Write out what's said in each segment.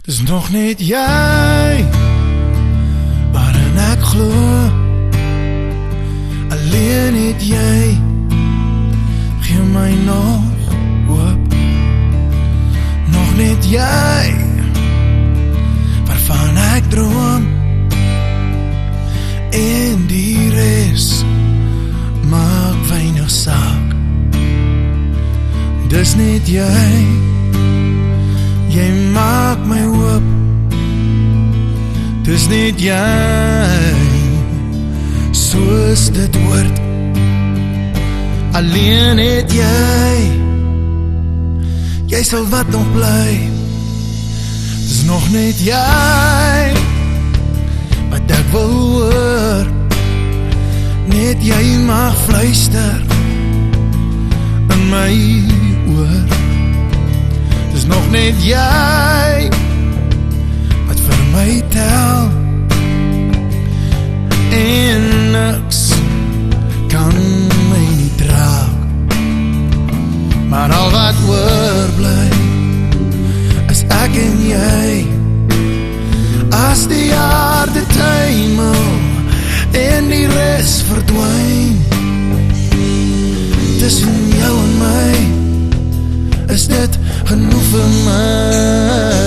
Dis nog net jy waarin ek glo, alleen het jy, gee my nog hoop. Nog net jy waarvan ek droom, en die res maak weinig saak. Dis net jy maak my hoop. Dis net jy, soos dit hoort. Alleen het jy sal wat nog bly. Dis nog net jy wat ek wil hoor. Net jy mag fluister in my oor. Dis nog net jy wat vir my tel, en niks kan my nie draag. Maar al wat oorbly is ek en jy. As die aarde tuimel en die res verdwyn, tussen jou en my is dit genoeg vir my.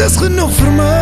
Dis genoeg vir my.